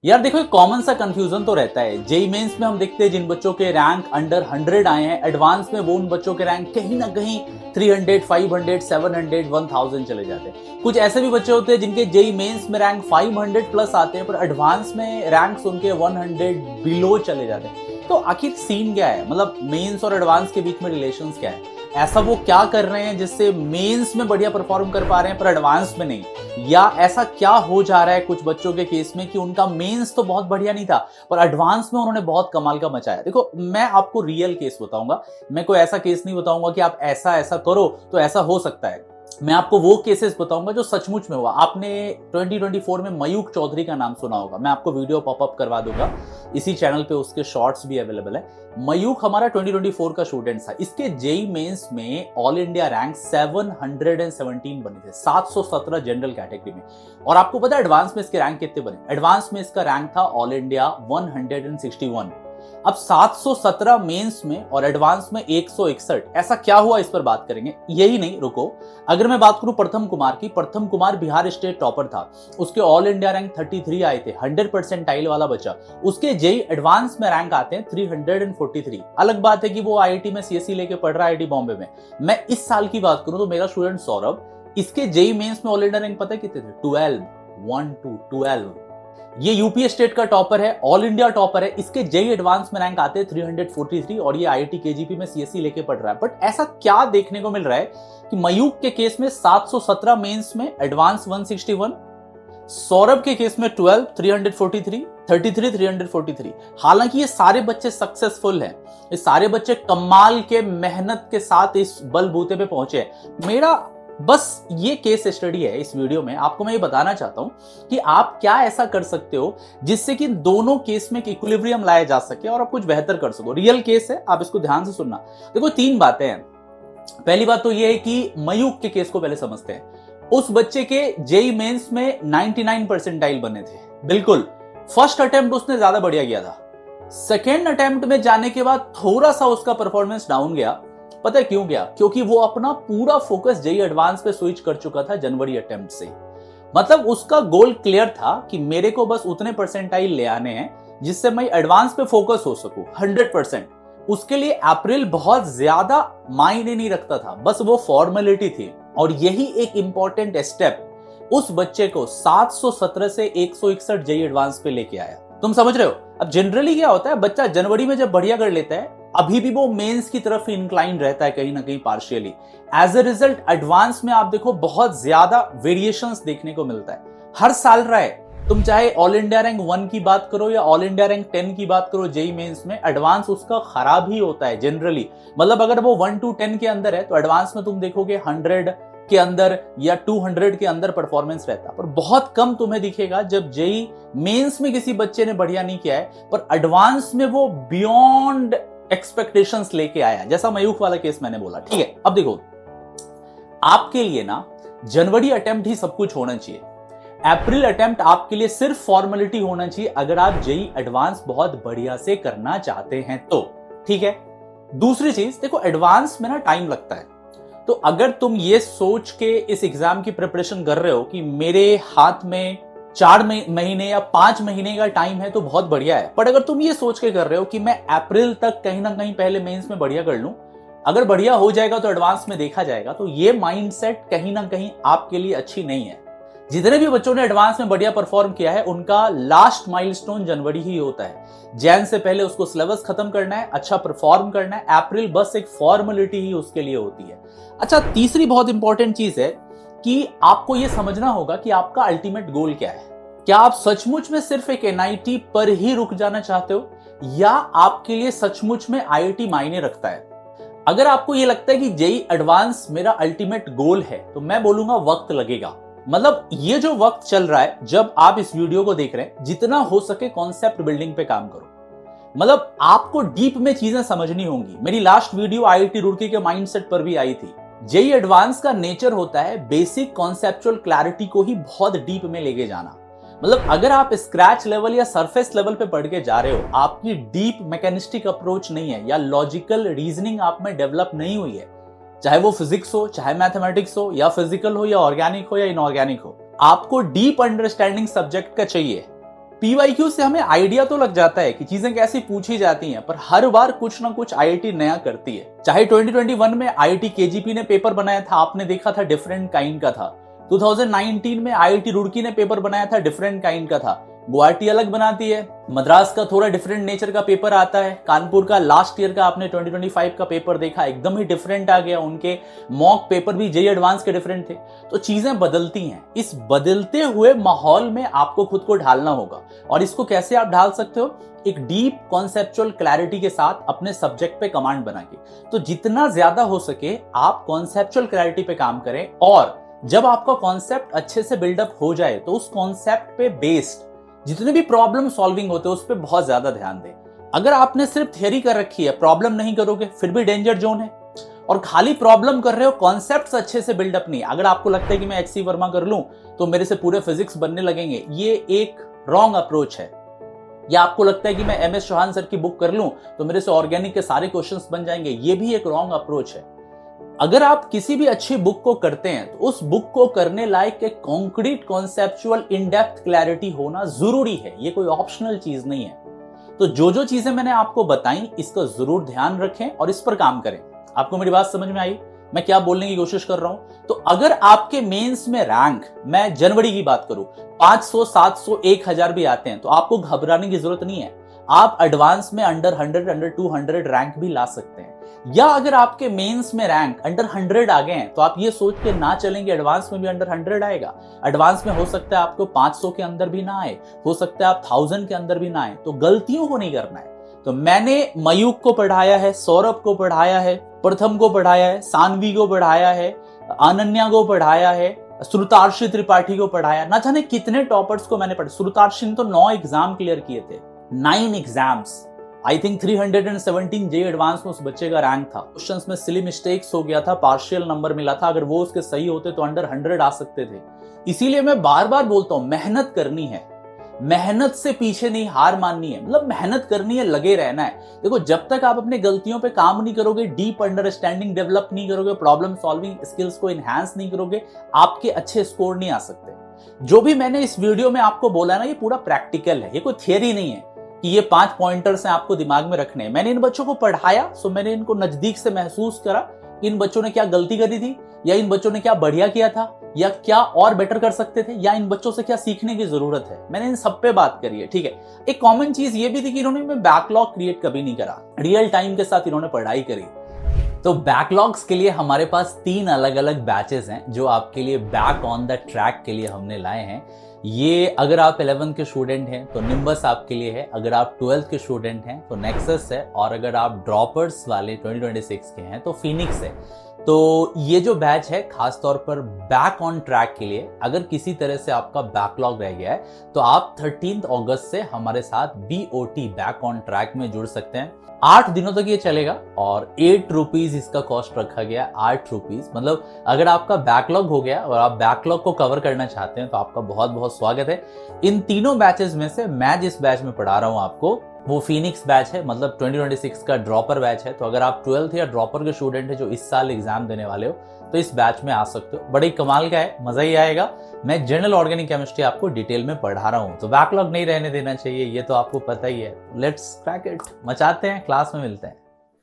यार देखो, एक कॉमन सा कंफ्यूजन तो रहता है। जेई मेंस में हम देखते हैं जिन बच्चों के रैंक अंडर 100 आए हैं, एडवांस में वो उन बच्चों के रैंक कहीं ना कहीं 300, 500, 700, 1000 चले जाते हैं। कुछ ऐसे भी बच्चे होते हैं जिनके जेई मेंस में रैंक 500 प्लस आते हैं, पर एडवांस में रैंक उनके 100 बिलो चले जाते हैं। तो आखिर सीन क्या है? मतलब मेंस और एडवांस के बीच में रिलेशंस क्या है? ऐसा वो क्या कर रहे हैं जिससे मेंस में बढ़िया परफॉर्म कर पा रहे हैं पर एडवांस में नहीं? या ऐसा क्या हो जा रहा है कुछ बच्चों के केस में कि उनका मेंस तो बहुत बढ़िया नहीं था पर एडवांस में उन्होंने बहुत कमाल का मचाया? देखो, मैं आपको रियल केस बताऊंगा। मैं कोई ऐसा केस नहीं बताऊंगा कि आप ऐसा ऐसा करो तो ऐसा हो सकता है। मैं आपको वो केसेस बताऊंगा जो सचमुच में हुआ। आपने 2024 में मयूख चौधरी का नाम सुना होगा। मैं आपको वीडियो पॉपअप करवा दूंगा, इसी चैनल पे उसके शॉर्ट्स भी अवेलेबल है। मयूख हमारा 2024 का स्टूडेंट था। इसके जेई मेंस में ऑल इंडिया रैंक 717 बने थे, 717 जनरल कैटेगरी में। और आपको पता है एडवांस में इसके रैंक कितने बने? एडवांस में इसका रैंक था ऑल इंडिया 161। अब 717 मेंस में और एडवांस में 161, ऐसा क्या हुआ इस पर बात करेंगे। यही नहीं, रुको, अगर मैं बात करूं प्रथम कुमार की, प्रथम कुमार बिहार स्टेट टॉपर था। उसके ऑल इंडिया रैंक 33 आए थे, 100% वाला बच्चा। उसके जेई एडवांस में रैंक आते हैं 343। अलग बात है कि वो आईआईटी में सीएससी लेके पढ़ रहा है, आईआईटी बॉम्बे में। मैं इस साल की बात करूं तो मेरा स्टूडेंट सौरभ, इसके जेई मेंस में ऑल इंडिया रैंक पता है कितने थे? 12। ये यूपी स्टेट का टॉपर है, ऑल इंडिया टॉपर है। इसके जेई एडवांस में रैंक आते हैं 343 और ये आईआईटी केजीपी में सीएससी लेके पढ़ रहा है। बट ऐसा क्या देखने को मिल रहा है कि मयूख के केस में 717 मेंस में, एडवांस 161, सौरभ के केस में 12, 343, 33, 343। हालांकि ये सारे बच्चे सक्सेसफुल हैं, ये सारे बच्चे कमाल के मेहनत के साथ इस बलबूते पे पहुंचे हैं। मेरा बस ये केस स्टडी है इस वीडियो में। आपको मैं ये बताना चाहता हूं कि आप क्या ऐसा कर सकते हो जिससे कि दोनों केस में एक इक्विलिब्रियम लाया जा सके और आप कुछ बेहतर कर सको। रियल केस है, आप इसको ध्यान से सुनना। देखो, 3 बातें हैं। पहली बात तो ये है कि मयूख के केस को पहले समझते हैं। उस बच्चे के जेई मेंस में 99 परसेंटाइल बने थे, बिल्कुल। फर्स्ट अटेम्प्ट उसने ज्यादा बढ़िया किया था। सेकेंड अटेम्प्ट में जाने के बाद थोड़ा सा उसका परफॉर्मेंस डाउन गया। पता है क्यों गया? क्योंकि वो अपना पूरा फोकस जेई एडवांस पे स्विच कर चुका था जनवरी अटेम्प्ट से। मतलब उसका गोल क्लियर था कि मेरे को बस उतने परसेंटाइल ले आने हैं जिससे मैं एडवांस पे फोकस हो सकूं 100%। उसके लिए अप्रैल बहुत ज्यादा मायने नहीं रखता था, बस वो फॉर्मेलिटी थी। और यही एक इंपॉर्टेंट स्टेप उस बच्चे को 717 से 161 जेई एडवांस पे लेके आया। तुम समझ रहे हो? अब जनरली क्या होता है, बच्चा जनवरी में जब बढ़िया कर लेता है अभी भी वो मेंस की तरफ इंक्लाइन रहता है कहीं ना कहीं partially. As a result advance में आप देखो बहुत ज्यादा वेरिएशंस देखने को मिलता है हर साल रहा है। तुम चाहे ऑल इंडिया रैंक 1 की बात करो या ऑल इंडिया रैंक 10 की बात करो, जेई मेंस में एडवांस उसका खराब ही होता है जनरली। मतलब अगर वो 1 to 10 के अंदर है तो एडवांस में तुम देखोगे 100 के अंदर या 200 के अंदर परफॉर्मेंस रहता है। पर बहुत कम तुम्हें दिखेगा जब जेई मेंस में किसी बच्चे ने बढ़िया नहीं किया है पर एडवांस में वो बियॉन्ड एक्सपेक्टेशंस लेके आया, जैसा मयूख वाला केस मैंने बोला। ठीक है, अब देखो, आपके लिए ना जनवरी अटेम्प्ट ही सब कुछ होना चाहिए। अप्रैल अटेम्प्ट आपके लिए सिर्फ फॉर्मेलिटी होना चाहिए अगर आप जेई एडवांस बहुत बढ़िया से करना चाहते हैं तो। ठीक है, दूसरी चीज देखो, एडवांस में ना टाइम लगता है। तो अगर तुम ये सोच के इस एग्जाम की प्रिपरेशन कर रहे हो कि मेरे हाथ में 4 महीने या 5 महीने का टाइम है तो बहुत बढ़िया है। पर अगर तुम ये सोच के कर रहे हो कि मैं अप्रैल तक कहीं ना कहीं पहले मेंस में बढ़िया कर लूं, अगर बढ़िया हो जाएगा तो एडवांस में देखा जाएगा, तो ये माइंडसेट कहीं ना कहीं आपके लिए अच्छी नहीं है। जितने भी बच्चों ने एडवांस में बढ़िया परफॉर्म किया है उनका लास्ट माइलस्टोन जनवरी ही होता है। जैन से पहले उसको सिलेबस खत्म करना है, अच्छा परफॉर्म करना है। अप्रैल बस एक फॉर्मेलिटी ही उसके लिए होती है। अच्छा, तीसरी बहुत इंपॉर्टेंट चीज है कि आपको यह समझना होगा कि आपका अल्टीमेट गोल क्या है। क्या आप सचमुच में सिर्फ एक एनआईटी पर ही रुक जाना चाहते हो या आपके लिए सचमुच में आईआईटी मायने रखता है? अगर आपको यह लगता है कि जेई एडवांस मेरा अल्टीमेट गोल है तो मैं बोलूंगा वक्त लगेगा। मतलब ये जो वक्त चल रहा है जब आप इस वीडियो को देख रहे हैं, जितना हो सके कॉन्सेप्ट बिल्डिंग पे काम करो। मतलब आपको डीप में चीजें समझनी होंगी। मेरी लास्ट वीडियो आईआईटी रुड़की के माइंडसेट पर भी आई थी। जेई एडवांस का नेचर होता है बेसिक कॉन्सेप्चुअल क्लैरिटी को ही बहुत डीप में लेके जाना। मतलब अगर आप स्क्रैच लेवल या सरफेस लेवल पे पढ़ के जा रहे हो, आपकी डीप मैकेनिस्टिक अप्रोच नहीं है या लॉजिकल रीजनिंग आप में डेवलप नहीं हुई है, चाहे वो फिजिक्स हो, चाहे मैथमेटिक्स हो, या फिजिकल हो, या ऑर्गेनिक हो, या इनऑर्गेनिक हो, आपको डीप अंडरस्टैंडिंग सब्जेक्ट का चाहिए। पीवाईक्यू से हमें आइडिया तो लग जाता है कि चीजें कैसी पूछी जाती हैं, पर हर बार कुछ ना कुछ आईआईटी नया करती है। चाहे 2021 में आईआईटी केजीपी ने पेपर बनाया था, आपने देखा था डिफरेंट काइंड का था। 2019 में आईआईटी रुड़की ने पेपर बनाया था, डिफरेंट काइंड का था। गुवाहाटी अलग बनाती है, मद्रास का थोड़ा डिफरेंट नेचर का पेपर आता है, कानपुर का लास्ट ईयर का आपने 2025 का पेपर देखा, एकदम ही डिफरेंट आ गया। उनके मॉक पेपर भी जेईई एडवांस के डिफरेंट थे। तो चीजें बदलती हैं। इस बदलते हुए माहौल में आपको खुद को ढालना होगा। और इसको कैसे आप ढाल सकते हो? एक डीप कॉन्सेप्चुअल क्लैरिटी के साथ अपने सब्जेक्ट पे कमांड बना के। तो जितना ज्यादा हो सके आप कॉन्सेप्चुअल क्लैरिटी पे काम करें, और जब आपका कॉन्सेप्ट अच्छे से बिल्डअप हो जाए तो उस कॉन्सेप्ट पे बेस्ड जितने भी प्रॉब्लम सॉल्विंग होते हैं उस पर बहुत ज्यादा ध्यान दें। अगर आपने सिर्फ थियरी कर रखी है, प्रॉब्लम नहीं करोगे, फिर भी डेंजर जोन है। और खाली प्रॉब्लम कर रहे हो, कॉन्सेप्ट्स अच्छे से बिल्डअप नहीं। अगर आपको लगता है कि मैं एचसी वर्मा कर लूं तो मेरे से पूरे फिजिक्स बनने लगेंगे, ये एक रॉन्ग अप्रोच है। या आपको लगता है कि मैं एमएस चौहान सर की बुक कर लूं तो मेरे से ऑर्गेनिक के सारे क्वेश्चंस बन जाएंगे, ये भी एक रॉन्ग अप्रोच है। अगर आप किसी भी अच्छी बुक को करते हैं तो उस बुक को करने लायक एक concrete conceptual in depth clarity होना जरूरी है। ये कोई ऑप्शनल चीज नहीं है। तो जो चीजें मैंने आपको बताई इसका जरूर ध्यान रखें और इस पर काम करें। आपको मेरी बात समझ में आई? मैं क्या बोलने की कोशिश कर रहा हूं? तो अगर आपके मेंस में रैंक, मैं जनवरी की बात करूं, 500, 700, 1000 भी आते हैं तो आपको घबराने की जरूरत नहीं है। आप एडवांस में अंडर 100, अंडर 200 रैंक भी ला सकते हैं। या अगर आपके मेंस में रैंक अंडर 100 आ गए हैं तो आप ये सोच के ना चलेंगे एडवांस में भी अंडर 100 आएगा। एडवांस में हो सकता है आपको 500 के अंदर भी ना आए, हो सकता है आप 1000 के अंदर भी ना आए। तो गलतियों को नहीं करना है। तो मैंने मयूख को पढ़ाया है, सौरभ को पढ़ाया है, प्रथम को पढ़ाया है, सानवी को पढ़ाया है, अनन्या को पढ़ाया है, श्रुतार्शी त्रिपाठी को पढ़ाया, ना जाने कितने टॉपर्स को मैंने पढ़ा। श्रुतार्शी ने तो 9 एग्जाम क्लियर किए थे, 9 exams. I think 317 JEE advance में उस बच्चे का रैंक था। क्वेश्चंस में सिली मिस्टेक्स हो गया था, पार्शियल नंबर मिला था। अगर वो उसके सही होते तो अंडर 100 आ सकते थे। इसीलिए मैं बार बार बोलता हूं, मेहनत करनी है, मेहनत से पीछे नहीं हार माननी है। मतलब मेहनत करनी है, लगे रहना है। देखो, जब तक आप अपनी गलतियों पे काम नहीं करोगे, डीप अंडरस्टैंडिंग डेवलप नहीं करोगे, प्रॉब्लम सॉल्विंग स्किल्स को एनहांस नहीं करोगे, आपके अच्छे स्कोर नहीं आ सकते। जो भी मैंने इस वीडियो में आपको बोला ना, ये पूरा प्रैक्टिकल है, ये कोई थियरी नहीं है कि ये 5 पॉइंटर्स हैं आपको दिमाग में रखने हैं। मैंने इन बच्चों को पढ़ाया, सो मैंने इनको नजदीक से महसूस करा इन बच्चों ने क्या गलती करी थी, या इन बच्चों ने क्या बढ़िया किया था, या क्या और बेटर कर सकते थे, या इन बच्चों से क्या सीखने की जरूरत है। मैंने इन सब पे बात करी है, ठीक है। एक कॉमन चीज ये भी थी कि इन्होंने बैकलॉग क्रिएट कभी नहीं करा, रियल टाइम के साथ इन्होंने पढ़ाई करी। तो बैकलॉग्स के लिए हमारे पास 3 अलग अलग बैचेस हैं जो आपके लिए बैक ऑन द ट्रैक के लिए हमने लाए हैं। ये अगर आप 11th के स्टूडेंट हैं तो निम्बस आपके लिए है, अगर आप 12th के स्टूडेंट हैं तो नेक्सस है, और अगर आप ड्रॉपर्स वाले 2026 के हैं तो फिनिक्स है। तो ये जो बैच है खास तौर पर बैक ऑन ट्रैक के लिए, अगर किसी तरह से आपका बैकलॉग रह गया है तो आप 13 अगस्त से हमारे साथ BOT बैक ऑन ट्रैक में जुड़ सकते हैं। 8 दिनों तक ये चलेगा और 8 रुपीज इसका कॉस्ट रखा गया, 8 रुपीज। मतलब अगर आपका बैकलॉग हो गया और आप बैकलॉग को कवर करना चाहते हैं तो आपका बहुत बहुत स्वागत है। इन तीनों बैचेस में से मैं जिस बैच में पढ़ा रहा हूं आपको वो फिनिक्स बैच है, मतलब 2026 का ड्रॉपर बैच है। तो अगर आप 12th या ड्रॉपर के स्टूडेंट है जो इस साल एग्जाम देने वाले हो तो इस बैच में आ सकते हो। बड़ी कमाल का है, मजा ही आएगा। मैं जनरल ऑर्गेनिक केमिस्ट्री आपको डिटेल में पढ़ा रहा हूं, तो बैकलॉग नहीं रहने देना चाहिए, ये तो आपको पता ही है। लेट्स क्रैक इट, मचाते हैं, क्लास में मिलते हैं।